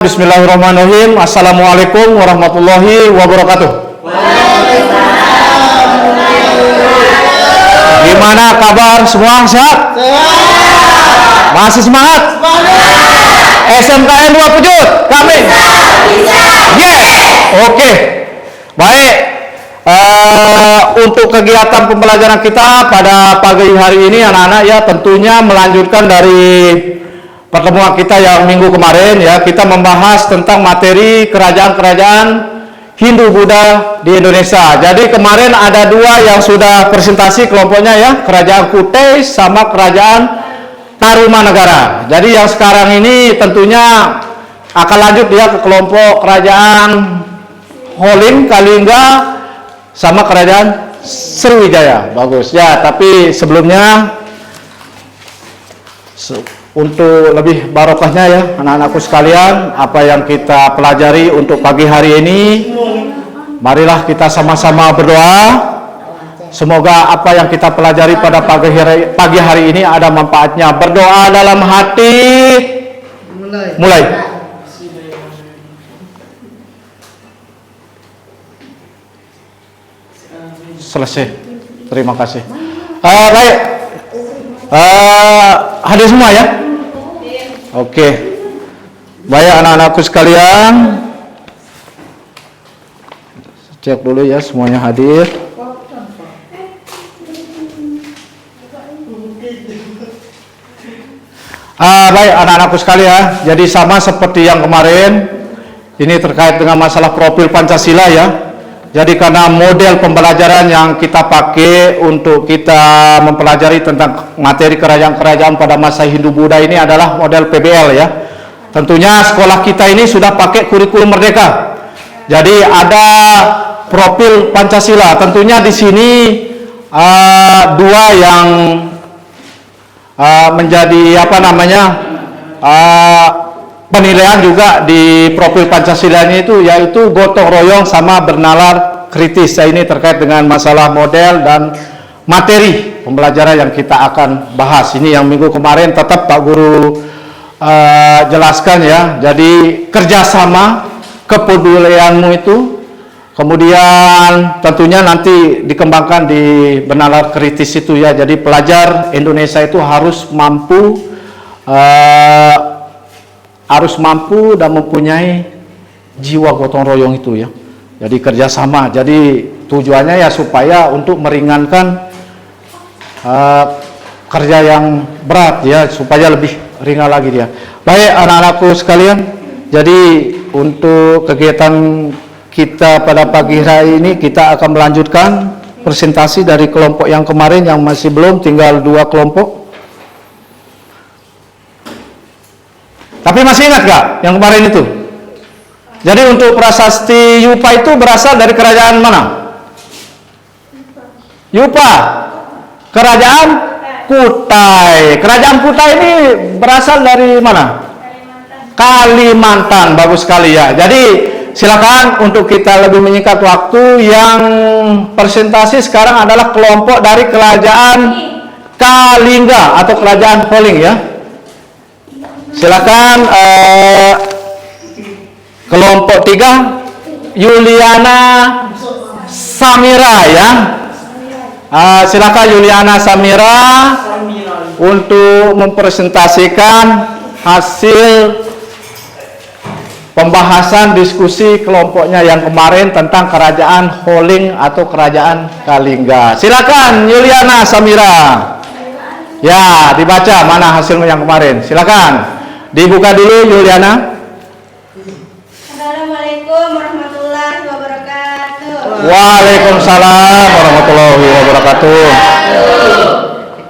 Bismillahirrahmanirrahim. Assalamualaikum warahmatullahi wabarakatuh. Gimana kabar semua? Sehat? Masih semangat? SMKN 27 kami? Yes. Oke. Baik. Untuk kegiatan pembelajaran kita pada pagi hari ini anak-anak ya tentunya melanjutkan dari pertemuan kita yang minggu kemarin ya, kita membahas tentang materi kerajaan-kerajaan Hindu-Buddha di Indonesia. Jadi kemarin ada dua yang sudah presentasi kelompoknya ya, Kerajaan Kutai sama Kerajaan Tarumanegara. Jadi yang sekarang ini tentunya akan lanjut dia ke kelompok Kerajaan Holin, Kalingga sama Kerajaan Sriwijaya. Bagus ya, tapi sebelumnya untuk lebih barokahnya ya anak-anakku sekalian, apa yang kita pelajari untuk pagi hari ini, marilah kita sama-sama berdoa. Semoga apa yang kita pelajari pada pagi hari ini ada manfaatnya. Berdoa dalam hati. Mulai. Selesai. Terima kasih. Baik. Hadir semua ya? Oke. Baik anak-anakku sekalian, cek dulu ya semuanya hadir. Baik anak-anakku sekalian, jadi sama seperti yang kemarin, ini terkait dengan masalah profil Pancasila ya. Jadi karena model pembelajaran yang kita pakai untuk kita mempelajari tentang materi kerajaan-kerajaan pada masa Hindu-Buddha ini adalah model PBL ya. Tentunya sekolah kita ini sudah pakai kurikulum merdeka. Jadi ada profil Pancasila. Tentunya di sini dua yang menjadi penilaian juga di profil Pancasila ini itu yaitu gotong royong sama bernalar kritis. Ini terkait dengan masalah model dan materi pembelajaran yang kita akan bahas. Ini yang minggu kemarin tetap Pak Guru jelaskan ya. Jadi kerjasama, kepedulianmu itu, kemudian tentunya nanti dikembangkan di bernalar kritis itu ya. Jadi pelajar Indonesia itu harus mampu dan mempunyai jiwa gotong royong itu ya. Jadi kerjasama. Jadi tujuannya ya supaya untuk meringankan kerja yang berat ya, supaya lebih ringan lagi dia. Baik anak-anakku sekalian, jadi untuk kegiatan kita pada pagi hari ini kita akan melanjutkan presentasi dari kelompok yang kemarin yang masih belum, tinggal 2 kelompok. Tapi masih ingat gak yang kemarin itu? Jadi untuk prasasti Yupa itu berasal dari kerajaan mana? Yupa. Kerajaan Kutai. Kerajaan Kutai ini berasal dari mana? Kalimantan. Bagus sekali ya. Jadi silakan untuk kita lebih menyingkat waktu, yang presentasi sekarang adalah kelompok dari kerajaan Kalingga atau kerajaan Holin ya. Silakan kelompok 3 Yuliana Samira ya. Silakan Yuliana Samira untuk mempresentasikan hasil pembahasan diskusi kelompoknya yang kemarin tentang kerajaan Holin atau kerajaan Kalingga. Silakan Yuliana Samira. Ya, dibaca mana hasilnya yang kemarin. Silakan. Dibuka dulu Yuliana. Assalamualaikum warahmatullahi wabarakatuh. Waalaikumsalam warahmatullahi wabarakatuh.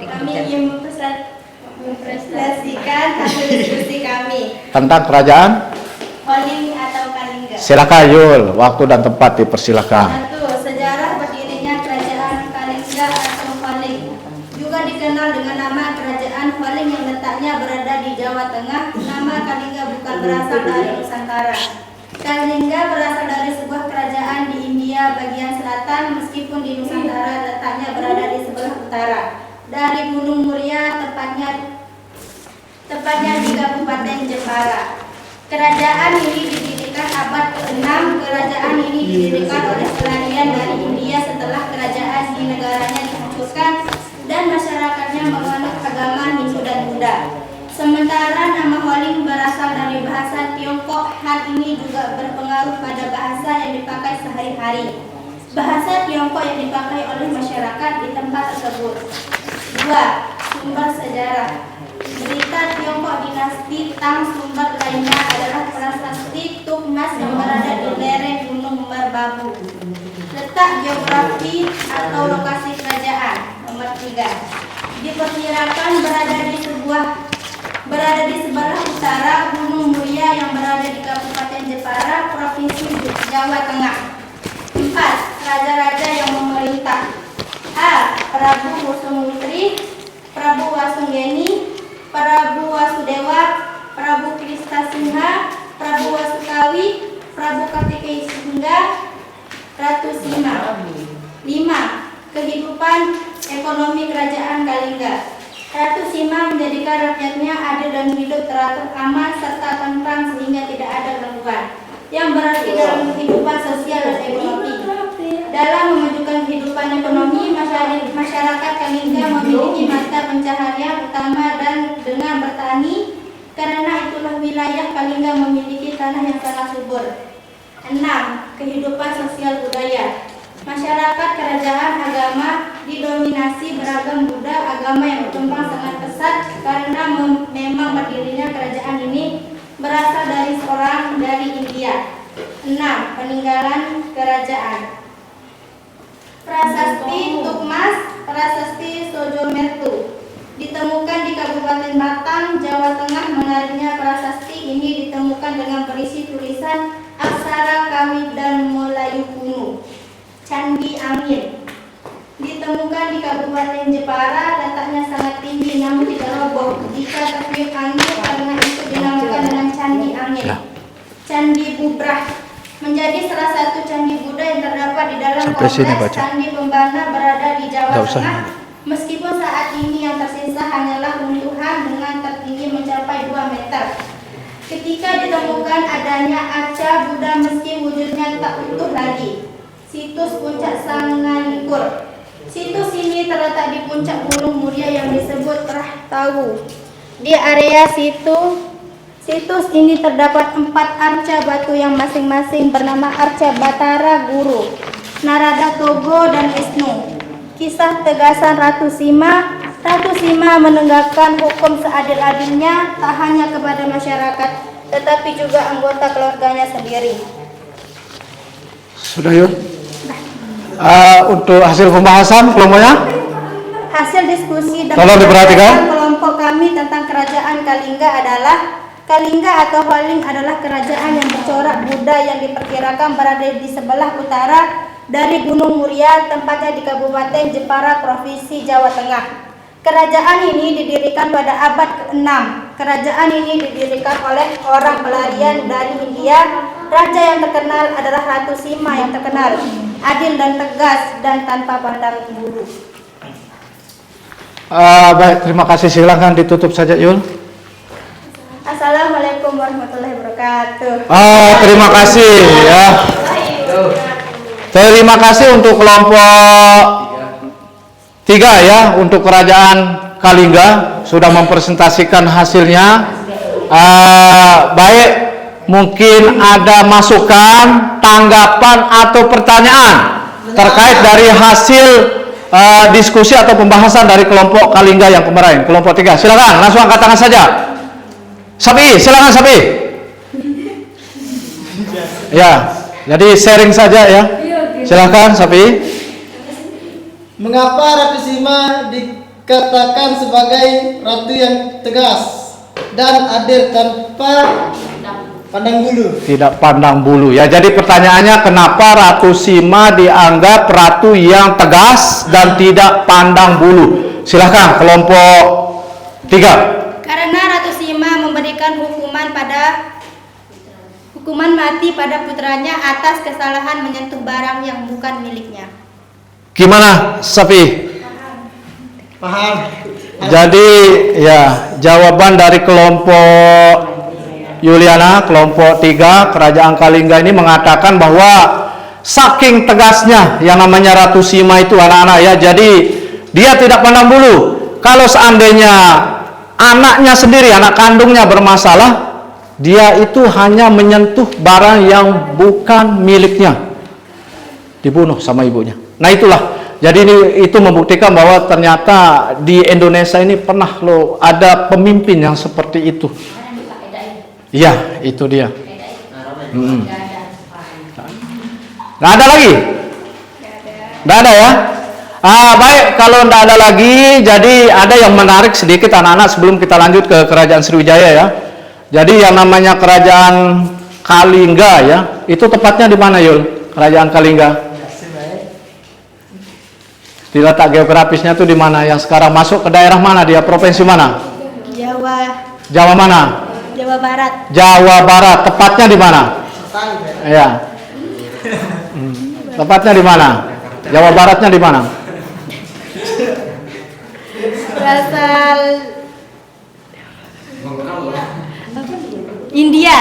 Kami ingin mempresentasikan hasil diskusi kami Tentang kerajaan Holin atau Kalingga. Silakan Yul, waktu dan tempat dipersilakan. 1. Sejarah berdirinya kerajaan Kalingga atau Holin, juga dikenal dengan nama kerajaan Holin yang letaknya berada di Jawa Tengah. Nama Kalingga bukan berasal dari Nusantara. Kalingga berasal dari sebuah kerajaan di India bagian selatan, meskipun di Nusantara letaknya berada di sebelah utara. Dari Gunung Muria, tepatnya di Kabupaten Jepara. Kerajaan ini didirikan abad ke-6. Kerajaan ini didirikan oleh pelarian dari India setelah kerajaan di negaranya dihancurkan dan masyarakatnya menganut agama Hindu dan Buddha. Sementara nama Hualing berasal dari bahasa Tiongkok, hal ini juga berpengaruh pada bahasa yang dipakai sehari-hari. Bahasa Tiongkok yang dipakai oleh masyarakat di tempat tersebut. 2. Sumber sejarah. Berita Tiongkok dinasti Tang. Sumber lainnya adalah prasasti Tukmas yang berada di lereng Gunung Merbabu. Letak geografi atau lokasi kerajaan. Nomor 3. Diperkirakan berada di sebelah utara Gunung Muria yang berada di Kabupaten Jepara, Provinsi Jawa Tengah. 4. Raja-raja yang memerintah. A. Prabu Wusumutri, Prabu Wasunggeni, Prabu Wasudewa, Prabu Kristasingha, Prabu Wasukawi, Prabu Kartikesingha, Ratu Sima. 5. Kehidupan ekonomi kerajaan Kalingga. Ratu Sima menjadikan rakyatnya adil dan hidup teratur, aman, serta tentram sehingga tidak ada gangguan, yang berarti dalam kehidupan sosial dan ekonomi. Dalam memajukan kehidupan ekonomi, masyarakat Kalingga memiliki mata pencaharian utama dan dengan bertani. Karena itulah wilayah Kalingga memiliki tanah yang sangat subur. 6. Kehidupan sosial budaya. Masyarakat kerajaan agama didominasi beragam Buddha, agama yang berkembang sangat pesat karena memang berdirinya kerajaan ini berasal dari seorang dari India. 6. Peninggalan kerajaan. Prasasti Tukmas, Prasasti Sojomertu ditemukan di Kabupaten Batang, Jawa Tengah. Menariknya, prasasti ini ditemukan dengan berisi tulisan aksara Kawi dan Melayu kuno. Candi Angin ditemukan di Kabupaten Jepara, letaknya sangat tinggi namun tidak roboh jika tertiup angin, karena itu dinamakan dengan Candi Angin. Candi Bubrah menjadi salah satu candi Buddha yang terdapat di dalam kompleks Candi Pembana berada di Jawa Tengah. Meskipun saat ini yang tersisa hanyalah runtuhan dengan tertinggi mencapai 2 meter. Ketika ditemukan adanya arca Buddha meski wujudnya tak utuh lagi. Situs Puncak Sangalikur. Situs ini terletak di puncak Gunung Muria yang disebut Rahtawu. Di area situs ini terdapat 4 arca batu yang masing-masing bernama Arca Batara Guru, Narada Togo, dan Wisnu. Kisah tegasan Ratu Sima. Ratu Sima menegakkan hukum seadil-adilnya tak hanya kepada masyarakat tetapi juga anggota keluarganya sendiri. Sudah yuk. Untuk hasil pembahasan kelompoknya, hasil diskusi dan tolong diperhatikan. Kelompok kami tentang kerajaan Kalingga adalah Kalingga atau Hualing adalah kerajaan yang bercorak Buddha yang diperkirakan berada di sebelah utara dari Gunung Muria, tempatnya di Kabupaten Jepara, Provinsi Jawa Tengah. Kerajaan ini didirikan pada abad ke-6. Kerajaan ini didirikan oleh orang pelarian dari India. Raja yang terkenal adalah Ratu Sima yang terkenal, adil dan tegas dan tanpa pandang bulu. Baik, terima kasih. Silakan ditutup saja, Yul. Assalamualaikum warahmatullahi wabarakatuh. Terima kasih ya. Terima kasih untuk kelompok 3 ya, untuk kerajaan Kalingga sudah mempresentasikan hasilnya. Baik, mungkin ada masukan, tanggapan atau pertanyaan terkait dari hasil diskusi atau pembahasan dari kelompok Kalingga yang kemarin, kelompok 3. Silakan langsung angkat tangan saja. Sapi, silakan Sapi. Ya, jadi sharing saja ya. Silakan Sapi. Mengapa Ratu Sima dikatakan sebagai ratu yang tegas dan adil tanpa pandang bulu? Tidak pandang bulu ya. Jadi pertanyaannya, kenapa Ratu Sima dianggap ratu yang tegas dan tidak pandang bulu? Silakan kelompok 3. Karena Ratu Sima memberikan hukuman mati pada putranya atas kesalahan menyentuh barang yang bukan miliknya. Gimana Sapi? Paham. Jadi ya, jawaban dari kelompok Yuliana, kelompok 3 Kerajaan Kalingga ini mengatakan bahwa saking tegasnya yang namanya Ratu Sima itu anak-anak ya, jadi dia tidak pandang bulu. Kalau seandainya anaknya sendiri, anak kandungnya bermasalah, dia itu hanya menyentuh barang yang bukan miliknya, dibunuh sama ibunya. Nah itulah, jadi itu membuktikan bahwa ternyata di Indonesia ini pernah loh ada pemimpin yang seperti itu. Iya, itu dia. Nggak ada lagi? Nggak ada ya? Baik, kalau nggak ada lagi, jadi ada yang menarik sedikit anak-anak sebelum kita lanjut ke Kerajaan Sriwijaya ya. Jadi yang namanya Kerajaan Kalingga ya, itu tepatnya di mana Yul? Kerajaan Kalingga. Di letak geografisnya itu di mana? Yang sekarang masuk ke daerah mana dia? Provinsi mana? Jawa. Jawa mana? Jawa Barat. Jawa Barat. Tepatnya di mana? Ya. Tepatnya di mana? Jawa Baratnya di mana? Berasal India.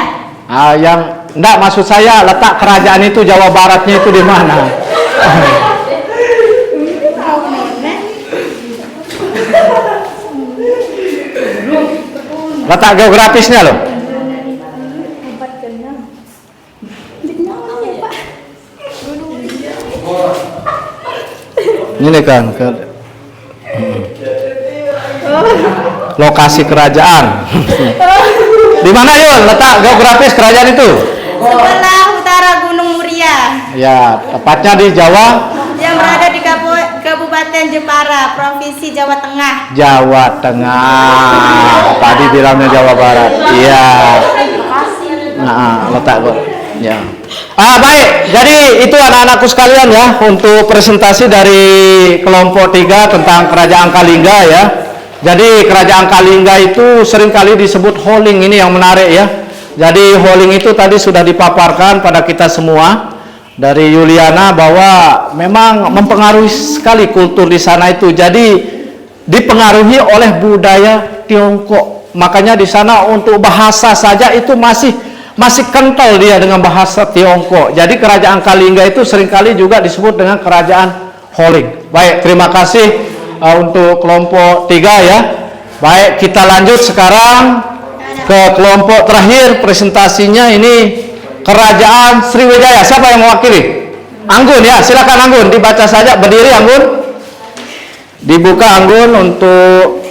Yang enggak, maksud saya letak kerajaan itu Jawa Baratnya itu di mana? Letak geografisnya loh. Ini kan lokasi kerajaan. Di mana Yul letak geografis kerajaan itu? Sebelah utara Gunung Muria. Ya, tepatnya di Jawa. Yang berada di Kabupaten Jepara, Provinsi Jawa Tengah. Jawa Tengah. Tadi bilangnya Jawa Barat. Iya. Nah, letak kok. Ya. Baik. Jadi itu anak-anakku sekalian ya untuk presentasi dari kelompok 3 tentang Kerajaan Kalingga ya. Jadi Kerajaan Kalingga itu seringkali disebut Holing, ini yang menarik ya. Jadi Holing itu tadi sudah dipaparkan pada kita semua dari Yuliana bahwa memang mempengaruhi sekali kultur di sana itu. Jadi dipengaruhi oleh budaya Tiongkok. Makanya di sana untuk bahasa saja itu masih kental dia dengan bahasa Tiongkok. Jadi Kerajaan Kalingga itu seringkali juga disebut dengan Kerajaan Holing. Baik, terima kasih untuk kelompok 3 ya. Baik, kita lanjut sekarang ke kelompok terakhir presentasinya, ini Kerajaan Sriwijaya. Siapa yang mewakili? Anggun ya, silakan Anggun, dibaca saja, berdiri Anggun. Dibuka Anggun untuk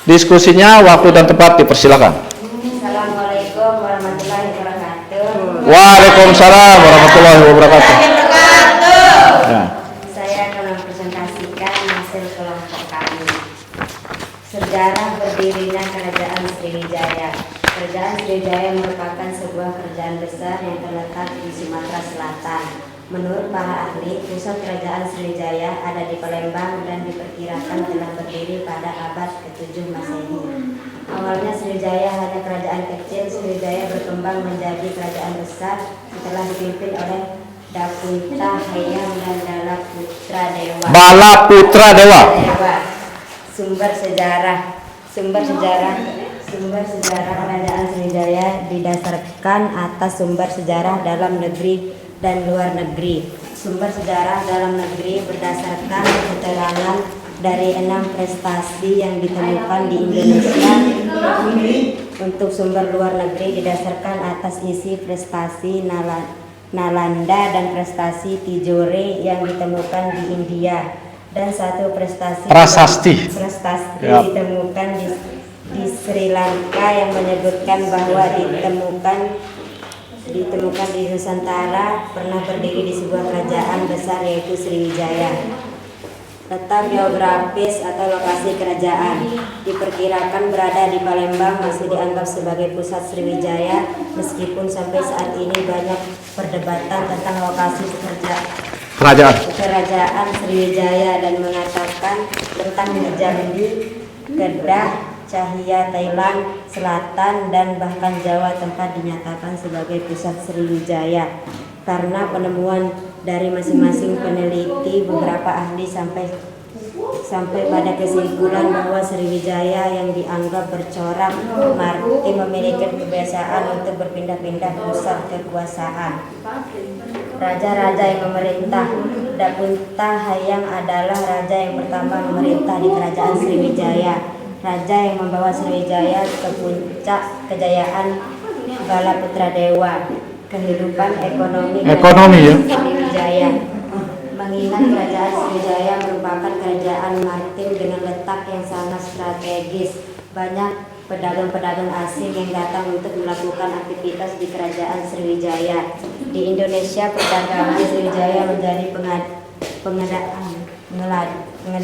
diskusinya, waktu dan tempat dipersilakan. Assalamualaikum warahmatullahi wabarakatuh. Waalaikumsalam warahmatullahi wabarakatuh. Ya. Saya akan mempresentasikan hasil kelompok kami. Sejarah berdirinya Kerajaan Sriwijaya. Kerajaan Sriwijaya merupakan sebuah kerajaan besar yang terletak di Sumatera Selatan. Menurut para ahli, pusat Kerajaan Sriwijaya ada di Palembang dan diperkirakan telah berdiri pada abad ke-7 Masehi. Awalnya Sriwijaya hanya kerajaan kecil. Sriwijaya berkembang menjadi kerajaan besar setelah dipimpin oleh Dapunta Hayam dan Dala Putra Dewa. Bala Putra Dewa. Sumber sejarah Kerajaan Sriwijaya didasarkan atas sumber sejarah dalam negeri dan luar negeri. Sumber sejarah dalam negeri berdasarkan keterangan dari 6 prestasi yang ditemukan di Indonesia. Untuk sumber luar negeri didasarkan atas isi prestasi Nalanda dan prestasi Tijore yang ditemukan di India, dan satu prasasti Yap. ditemukan di Sri Lanka yang menyebutkan bahwa ditemukan di Nusantara pernah berdiri di sebuah kerajaan besar yaitu Sriwijaya. Letak geografis atau lokasi kerajaan diperkirakan berada di Palembang, masih dianggap sebagai pusat Sriwijaya meskipun sampai saat ini banyak perdebatan tentang lokasi kerajaan Sriwijaya dan mengatakan tentang Jambi, Kedah, Cahya, Thailand Selatan dan bahkan Jawa tempat dinyatakan sebagai pusat Sriwijaya. Karena penemuan dari masing-masing peneliti, beberapa ahli sampai sampai pada kesimpulan bahwa Sriwijaya yang dianggap bercorak maritim memiliki kebiasaan untuk berpindah-pindah pusat kekuasaan. Raja-raja yang memerintah Dapunta Hayang adalah raja yang pertama memerintah di kerajaan Sriwijaya. Raja yang membawa Sriwijaya ke puncak kejayaan Bala Putra Dewa. Kehidupan ekonomi ya. Sriwijaya. Mengingat kerajaan Sriwijaya merupakan kerajaan maritim dengan letak yang sangat strategis. Banyak pedagang-pedagang asing yang datang untuk melakukan aktivitas di kerajaan Sriwijaya. Di Indonesia, perdagangan Sriwijaya menjadi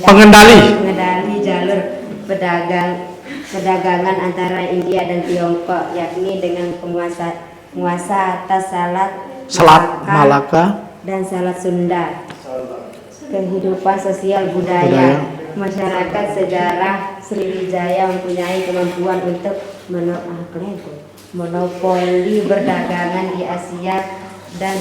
pengendali jalur perdagangan antara India dan Tiongkok, yakni dengan penguasa atas Selat Malaka dan Selat Sunda. Kehidupan sosial budaya. Masyarakat sejarah Sriwijaya mempunyai kemampuan untuk monopoli perdagangan di Asia dan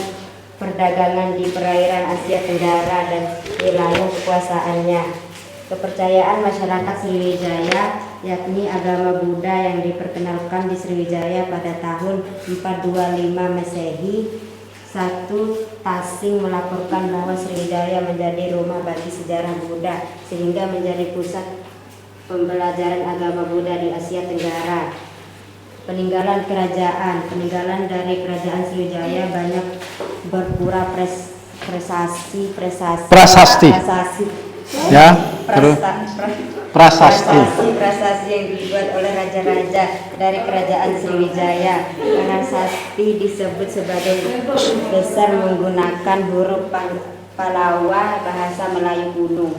perdagangan di perairan Asia Tenggara dan wilayah kekuasaannya. Kepercayaan masyarakat Sriwijaya yakni agama Buddha yang diperkenalkan di Sriwijaya pada tahun 425 Masehi. Satu Tasing melaporkan bahwa Sriwijaya menjadi rumah bagi sejarah Buddha sehingga menjadi pusat pembelajaran agama Buddha di Asia Tenggara. Peninggalan dari kerajaan Sriwijaya banyak berpura prasasti ya, prasasti yang dibuat oleh raja-raja dari kerajaan Sriwijaya. Prasasti disebut sebagai besar menggunakan huruf Palawa bahasa Melayu kuno.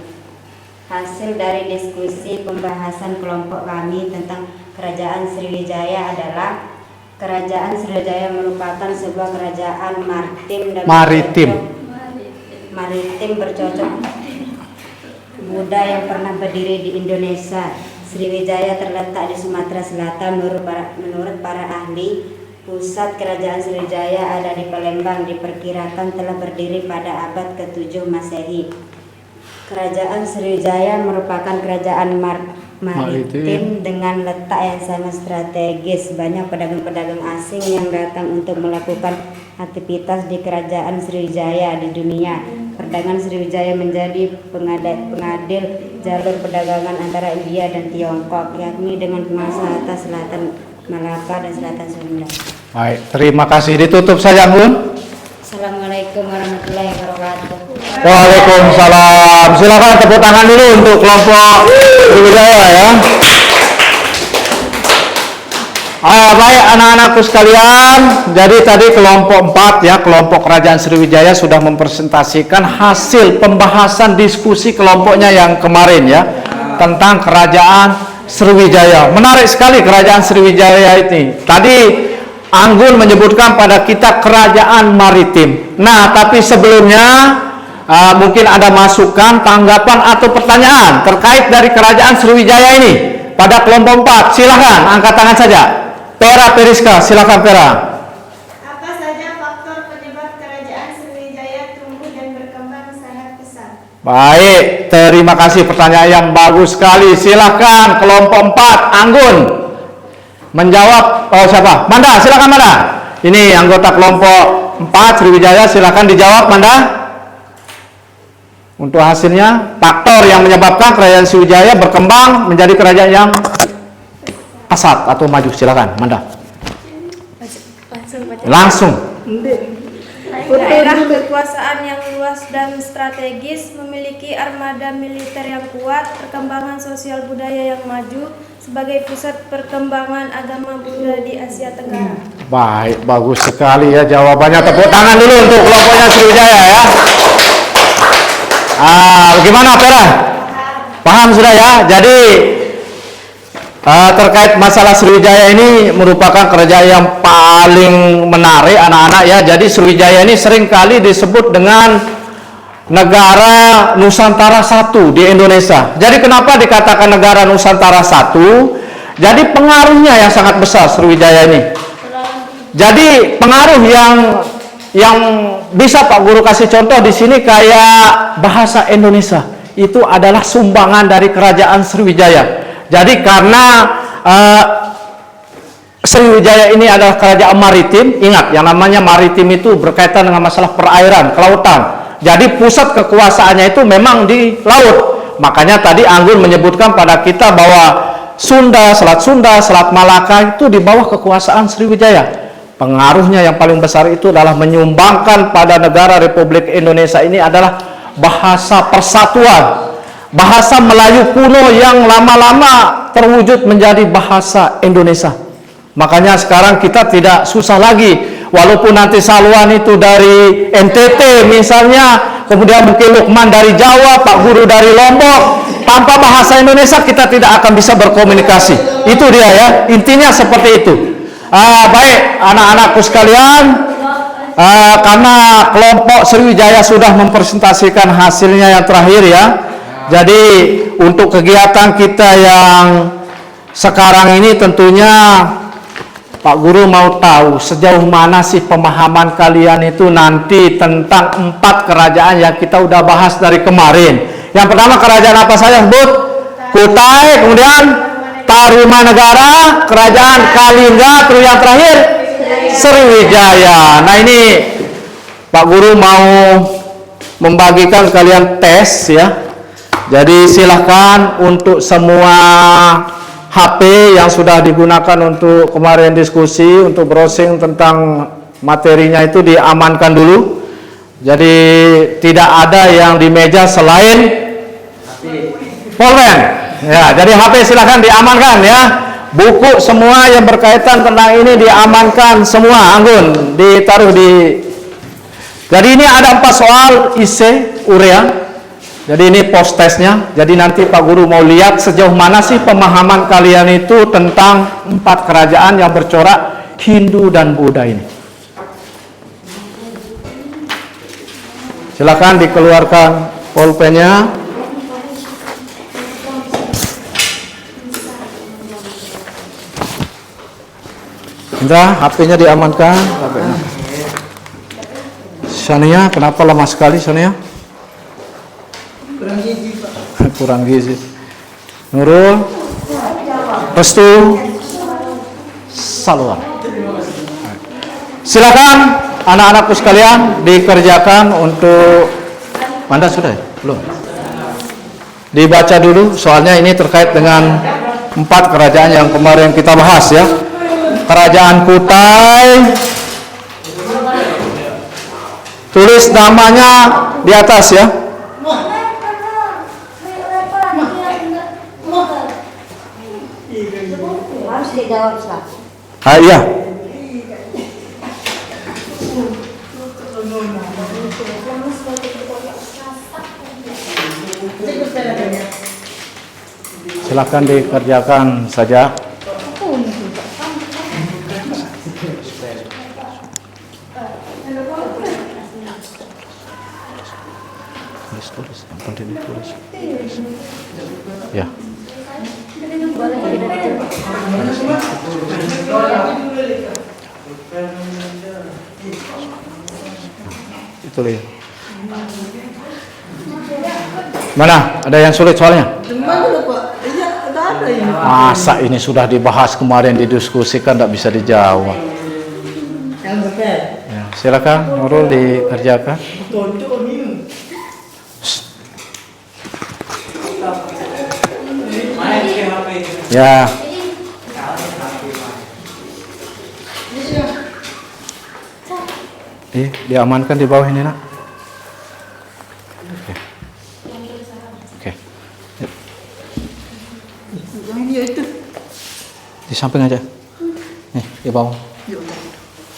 Hasil dari diskusi pembahasan kelompok kami tentang kerajaan Sriwijaya adalah kerajaan Sriwijaya merupakan sebuah kerajaan maritim bercocok Buddha yang pernah berdiri di Indonesia. Sriwijaya terletak di Sumatera Selatan. Menurut para ahli, pusat kerajaan Sriwijaya ada di Palembang, diperkirakan telah berdiri pada abad ke-7 Masehi. Kerajaan Sriwijaya merupakan kerajaan maritim dengan letak yang sangat strategis. Banyak pedagang-pedagang asing yang datang untuk melakukan aktivitas di kerajaan Sriwijaya di dunia. Perdagangan Sriwijaya menjadi pengadil jalur perdagangan antara India dan Tiongkok, yakni dengan penguasa atas Selatan Malaka dan Selatan Sunda. Baik, terima kasih. Ditutup saja, Bun. Assalamualaikum warahmatullahi wabarakatuh. Waalaikumsalam. Silakan tepuk tangan dulu untuk kelompok Sriwijaya ya. Baik anak-anakku sekalian, jadi tadi kelompok 4 ya, kelompok kerajaan Sriwijaya sudah mempresentasikan hasil pembahasan diskusi kelompoknya yang kemarin ya, tentang kerajaan Sriwijaya. Menarik sekali kerajaan Sriwijaya ini. Tadi Anggun menyebutkan pada kita kerajaan maritim. Nah, tapi sebelumnya mungkin ada masukan, tanggapan atau pertanyaan terkait dari kerajaan Sriwijaya ini pada kelompok 4. Silahkan angkat tangan saja. Pera Periska, silakan Pera. Apa saja faktor penyebab kerajaan Sriwijaya tumbuh dan berkembang sangat pesat? Baik, terima kasih, pertanyaan yang bagus sekali. Silakan kelompok 4, Anggun menjawab. Oh, siapa? Manda, silakan Manda. Ini anggota kelompok 4 Sriwijaya, silakan dijawab Manda. Untuk hasilnya, faktor yang menyebabkan kerajaan Sriwijaya berkembang menjadi kerajaan yang pesat atau maju, silakan Manda. Langsung. Daerah kekuasaan yang luas dan strategis, memiliki armada militer yang kuat, perkembangan sosial budaya yang maju sebagai pusat perkembangan agama Buddha di Asia Tenggara. Baik, bagus sekali ya jawabannya. Tepuk tangan dulu untuk kelompoknya Sriwijaya ya. Bagaimana Pera? Paham sudah ya? Jadi terkait masalah Sriwijaya ini merupakan kerajaan yang paling menarik anak-anak ya. Jadi Sriwijaya ini seringkali disebut dengan negara Nusantara satu di Indonesia. Jadi kenapa dikatakan negara Nusantara satu? Jadi pengaruhnya yang sangat besar Sriwijaya ini. Jadi pengaruh yang bisa Pak Guru kasih contoh di sini kayak bahasa Indonesia. itu adalah sumbangan dari kerajaan Sriwijaya. Jadi karena Sriwijaya ini adalah kerajaan maritim, ingat yang namanya maritim itu berkaitan dengan masalah perairan, kelautan. Jadi pusat kekuasaannya itu memang di laut. Makanya tadi Anggun menyebutkan pada kita bahwa Selat Malaka itu di bawah kekuasaan Sriwijaya. Pengaruhnya yang paling besar itu adalah menyumbangkan pada negara Republik Indonesia ini adalah bahasa persatuan, bahasa Melayu kuno yang lama-lama terwujud menjadi bahasa Indonesia. Makanya sekarang kita tidak susah lagi, walaupun nanti Salwan itu dari NTT misalnya, kemudian mungkin Lukman dari Jawa, Pak Guru dari Lombok, tanpa bahasa Indonesia kita tidak akan bisa berkomunikasi. Itu dia ya, intinya seperti itu. Baik anak-anakku sekalian, karena kelompok Sriwijaya sudah mempresentasikan hasilnya yang terakhir ya. Jadi untuk kegiatan kita yang sekarang ini tentunya Pak Guru mau tahu sejauh mana sih pemahaman kalian itu nanti tentang 4 kerajaan yang kita udah bahas dari kemarin. Yang pertama kerajaan apa saja sebut? Kutai, kemudian Tarumanegara, kerajaan Kalingga, terus yang terakhir Sriwijaya. Nah ini Pak Guru mau membagikan kalian tes ya. Jadi silahkan untuk semua HP yang sudah digunakan untuk kemarin diskusi, untuk browsing tentang materinya itu diamankan dulu. Jadi tidak ada yang di meja selain pulpen. Ya, jadi HP silahkan diamankan ya. Buku semua yang berkaitan tentang ini diamankan semua. Anggun ditaruh di. Jadi ini ada 4 soal IC urea. Jadi ini post testnya. Jadi nanti Pak Guru mau lihat sejauh mana sih pemahaman kalian itu tentang 4 kerajaan yang bercorak Hindu dan Buddha ini. Silakan dikeluarkan pulpennya. Indra, HP-nya diamankan. Sania, kenapa lama sekali Sania? Kurang gizi, Pak. Kurang gizi. Nurul, Restu, Salwan. Silakan anak-anakku sekalian dikerjakan untuk Anda sudah ya? Belum? Dibaca dulu soalnya ini terkait dengan 4 kerajaan yang kemarin kita bahas ya. Kerajaan Kutai, tulis namanya di atas ya. Harus dijawab, Pak. Iya. Silakan dikerjakan saja. Tulis, yang penting ditulis. Ya. Itu lihat. Mana? Ada yang sulit soalnya? Mana Pak? Iya, ada ini. Masa ini sudah dibahas kemarin didiskusikan tidak bisa dijawab. Yang betul. Ya, silakan Nurul dikerjakan. Ya. Diamankan di bawah ini nak. Oke. Oke. Di samping aja. Nih di bawah.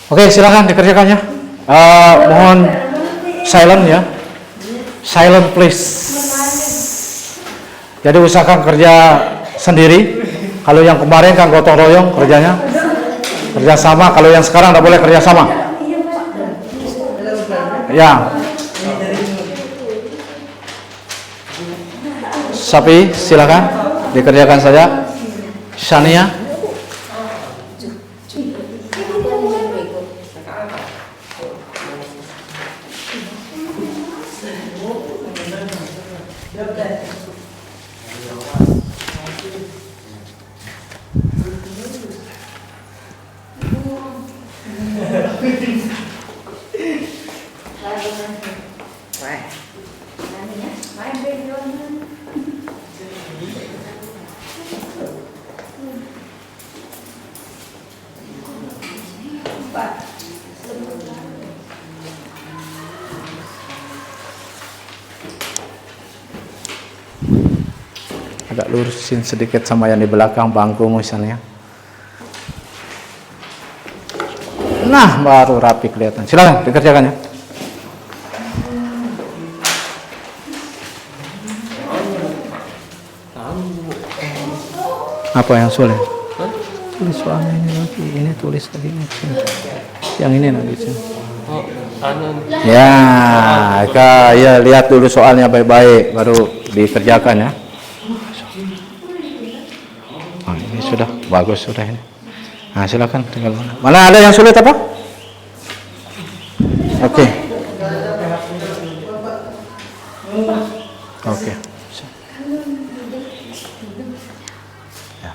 Oke, silakan dikerjakan ya. Mohon silent ya. Silent please. Jadi usahakan kerja sendiri. Kalau yang kemarin kan gotong royong kerjanya, kerjasama. Kalau yang sekarang tidak boleh kerjasama. Ya. Sapi, silakan dikerjakan saja. Shania. Agak lurusin sedikit sama yang di belakang bangku misalnya. Nah, baru rapi kelihatan. Silakan dikerjakan ya. Apa yang sulit? Tulis soalnya ini lagi. Ini tulis lagi ini. Yang ini lagi sini. Ya, ya lihat dulu soalnya baik-baik baru dikerjakan ya. Oh, ini sudah bagus sudah ini. Nah, silakan tinggal mana ada yang sulit apa? Oke. Oke. Ya.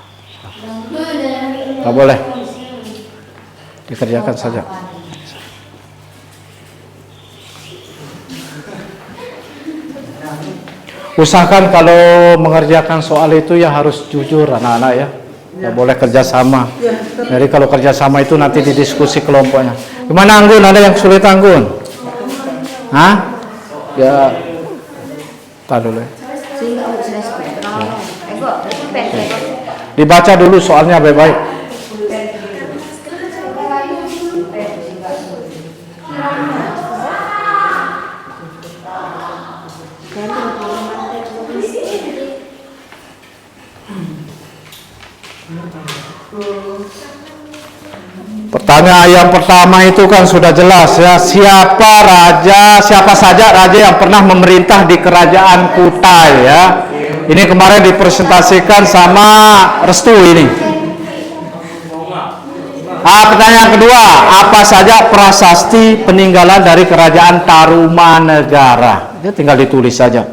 Tak boleh. Dikerjakan saja. Usahakan kalau mengerjakan soal itu ya harus jujur anak-anak ya. Nggak boleh kerjasama. Jadi kalau kerjasama itu nanti didiskusi kelompoknya. Gimana Anggun? Ada yang sulit Anggun? Hah? Ya. Tahan dulu ya. Dibaca dulu soalnya baik-baik. Pertanyaan yang pertama itu kan sudah jelas ya, siapa saja raja yang pernah memerintah di kerajaan Kutai ya. Ini kemarin dipresentasikan sama Restu ini. Pertanyaan kedua, apa saja prasasti peninggalan dari kerajaan Tarumanegara? Dia tinggal ditulis saja.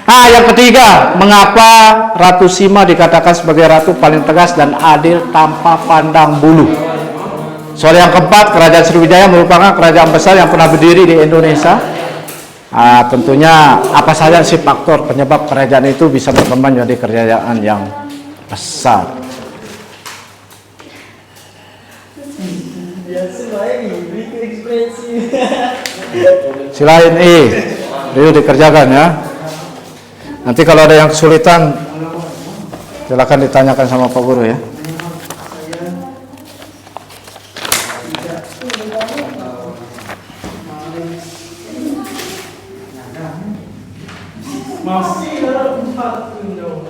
Yang ketiga, mengapa Ratu Sima dikatakan sebagai ratu paling tegas dan adil tanpa pandang bulu? Soal yang keempat, kerajaan Sriwijaya merupakan kerajaan besar yang pernah berdiri di Indonesia. Tentunya apa saja sih faktor penyebab kerajaan itu bisa berkembang menjadi kerajaan yang besar? Silain Rio dikerjakan ya. Nanti kalau ada yang kesulitan, silakan ditanyakan sama Pak Guru ya. Masih ada 4 window.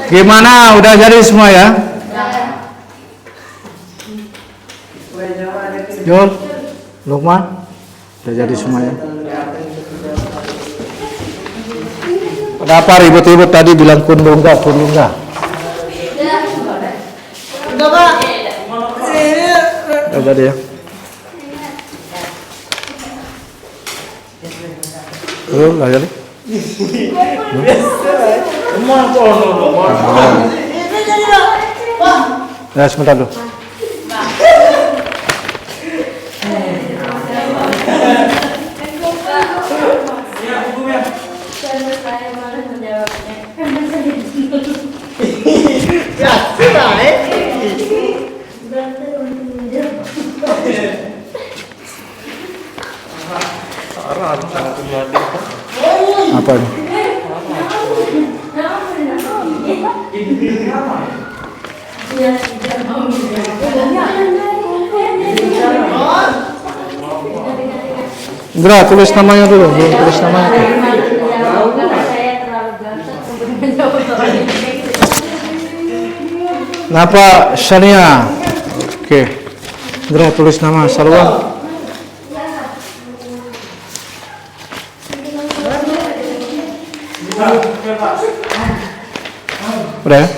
Gimana? Udah jadi semua ya? Jul, Lukman, udah jadi semua ya? Ada apa ribut-ribut tadi bilang kundungga? Udah Pak. Udah jadi ya? Terus lagi. Ya sebentar dulu. Ya, sudah Apa ini? Indra, tulis namanya dulu. Tulis namanya. Kenapa Shania? Oke. Indra, tulis nama Salwa. Udah ya?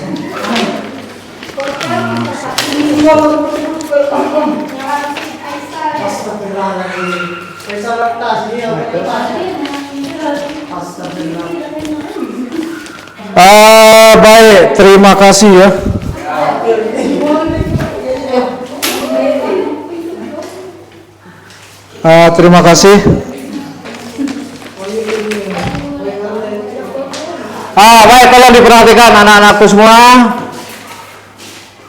Baik, terima kasih ya. Terima kasih. Baik, kalau diperhatikan anak-anakku semua,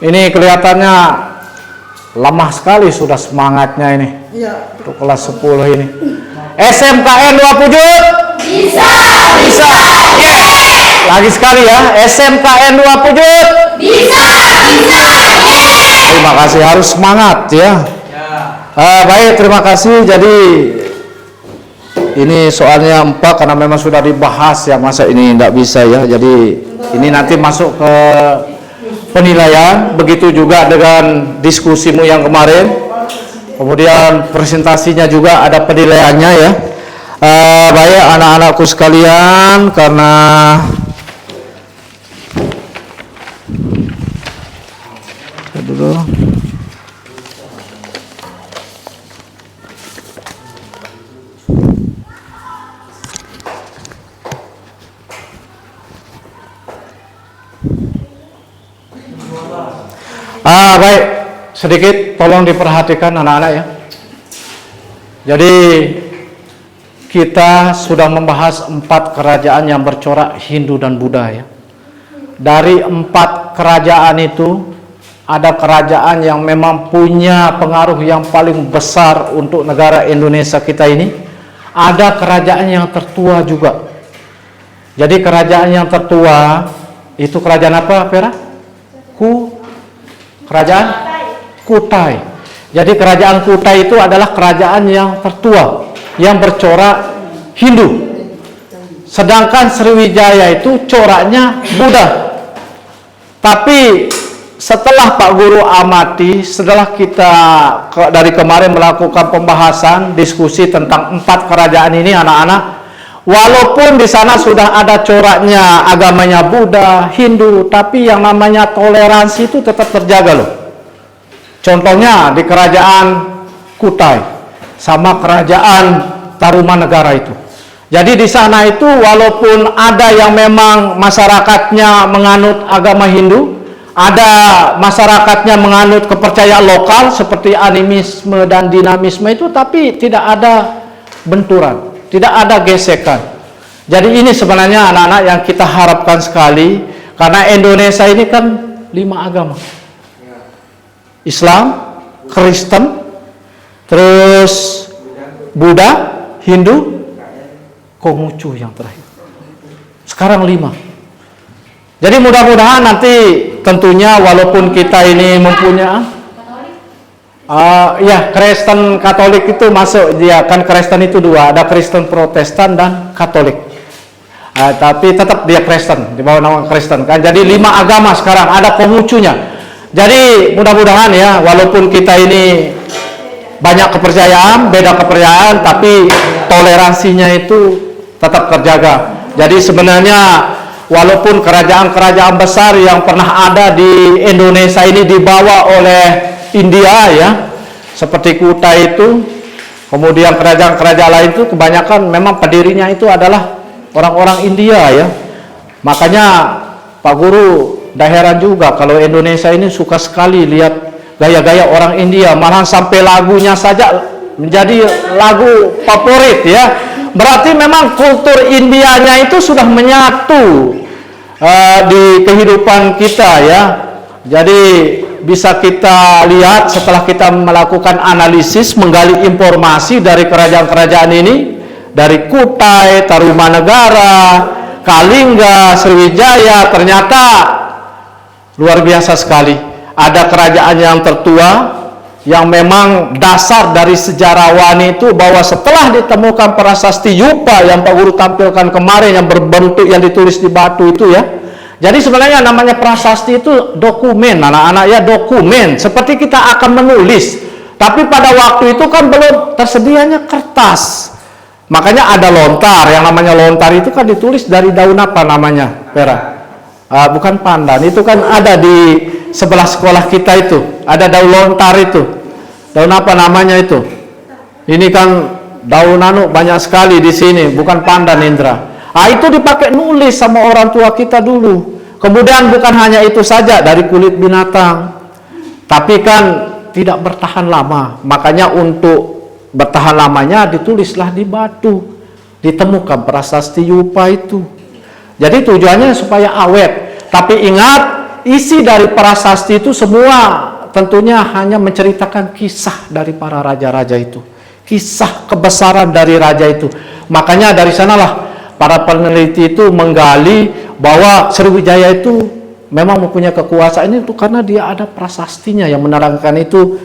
ini kelihatannya lemah sekali sudah semangatnya ini. Untuk kelas 10 ini. SMKN 2 Pujut? Bisa. Bisa. Lagi sekali ya, SMKN 2 Pujut? Bisa. Bisa. Terima kasih, harus semangat ya. Baik, terima kasih. Jadi ini soalnya 4 karena memang sudah dibahas ya, masa ini tidak bisa ya. Jadi ini nanti masuk ke penilaian, begitu juga dengan diskusimu yang kemarin. Kemudian presentasinya juga ada penilaiannya ya. Baik anak-anakku sekalian, karena dulu. Baik, sedikit tolong diperhatikan anak-anak ya. Jadi kita sudah membahas 4 kerajaan yang bercorak Hindu dan Buddha ya. Dari 4 kerajaan itu ada kerajaan yang memang punya pengaruh yang paling besar untuk negara Indonesia kita ini. Ada kerajaan yang tertua juga. Jadi kerajaan yang tertua itu kerajaan apa, Vera? Kerajaan Kutai. Jadi kerajaan Kutai itu adalah kerajaan yang tertua, yang bercorak Hindu. Sedangkan Sriwijaya itu coraknya Buddha. Tapi setelah Pak Guru amati, setelah kita dari kemarin melakukan pembahasan, diskusi tentang 4 kerajaan ini anak-anak, walaupun di sana sudah ada coraknya agamanya Buddha, Hindu, tapi yang namanya toleransi itu tetap terjaga loh. Contohnya di kerajaan Kutai sama kerajaan Tarumanegara itu. Jadi di sana itu walaupun ada yang memang masyarakatnya menganut agama Hindu, ada masyarakatnya menganut kepercayaan lokal seperti animisme dan dinamisme itu, tapi tidak ada benturan, tidak ada gesekan. Jadi ini sebenarnya anak-anak yang kita harapkan sekali, karena Indonesia ini kan 5 agama. Islam, Kristen, terus Buddha, Hindu, Konghucu yang terakhir. Sekarang 5. Jadi mudah-mudahan nanti tentunya walaupun kita ini mempunyai ya Kristen Katolik itu masuk, dia kan Kristen itu 2, ada Kristen Protestan dan Katolik. Tapi tetap dia Kristen, di bawah nama Kristen kan. Jadi 5 agama sekarang, ada Konghucunya. Jadi mudah-mudahan ya, walaupun kita ini banyak kepercayaan, beda kepercayaan, tapi toleransinya itu tetap terjaga. Jadi sebenarnya walaupun kerajaan-kerajaan besar yang pernah ada di Indonesia ini dibawa oleh India ya, seperti Kutai itu, Kemudian kerajaan-kerajaan lain itu kebanyakan memang pendirinya itu adalah orang-orang India ya. Makanya Pak Guru dah heran juga kalau Indonesia ini suka sekali lihat gaya-gaya orang India, malahan sampai lagunya saja menjadi lagu favorit ya. Berarti memang kultur Indianya itu sudah menyatu di kehidupan kita ya. Jadi bisa kita lihat setelah kita melakukan analisis, menggali informasi dari kerajaan-kerajaan ini, dari Kutai, Tarumanegara, Kalingga, Sriwijaya, ternyata luar biasa sekali. Ada kerajaan yang tertua yang memang dasar dari sejarawan itu bahwa setelah ditemukan prasasti Yupa yang Pak Guru tampilkan kemarin yang berbentuk yang ditulis di batu itu ya. Jadi sebenarnya namanya prasasti itu dokumen, anak-anak ya, dokumen seperti kita akan menulis. Tapi pada waktu itu kan belum tersedianya kertas. Makanya ada lontar, yang namanya lontar itu kan ditulis dari daun apa namanya, Vera? Bukan pandan, itu kan ada di sebelah sekolah kita itu, ada daun lontar itu. Daun apa namanya itu? Ini kan daun banyak sekali di sini, bukan pandan Indra. Itu dipakai nulis sama orang tua kita dulu. Kemudian bukan hanya itu saja, dari kulit binatang. Tapi kan tidak bertahan lama. Makanya untuk bertahan lamanya ditulislah di batu. Ditemukan prasasti Yupa itu. Jadi tujuannya supaya awet. Tapi ingat, isi dari prasasti itu semua tentunya hanya menceritakan kisah dari para raja-raja itu. Kisah kebesaran dari raja itu. Makanya dari sanalah para peneliti itu menggali bahwa Sriwijaya itu memang mempunyai kekuasaan itu karena dia ada prasastinya yang menerangkan itu.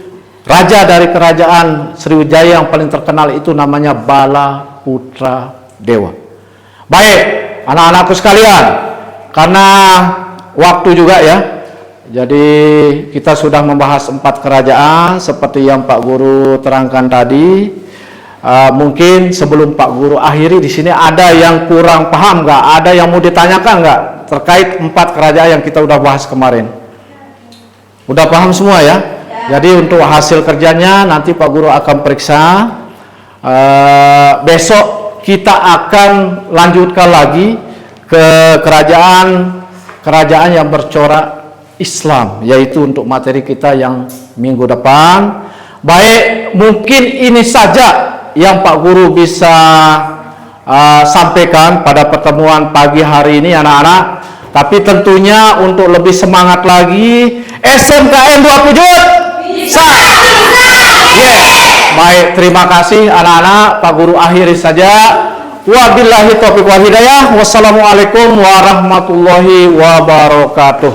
Raja dari kerajaan Sriwijaya yang paling terkenal itu namanya Bala Putra Dewa. Baik, anak-anakku sekalian, karena waktu juga ya, jadi kita sudah membahas 4 kerajaan seperti yang Pak Guru terangkan tadi. Mungkin sebelum Pak Guru akhiri di sini ada yang kurang paham nggak? Ada yang mau ditanyakan nggak terkait 4 kerajaan yang kita udah bahas kemarin? Udah paham semua ya? Jadi untuk hasil kerjanya nanti Pak Guru akan periksa. Besok kita akan lanjutkan lagi ke kerajaan yang bercorak Islam, yaitu untuk materi kita yang minggu depan. Baik, mungkin ini saja yang Pak Guru bisa sampaikan pada pertemuan pagi hari ini anak-anak. Tapi tentunya untuk lebih semangat lagi, SMKN 2 Pujut bisa. Yes. Baik, terima kasih anak-anak. Pak Guru akhiri saja. Wabillahi taufiq wal hidayah. Wassalamualaikum warahmatullahi wabarakatuh.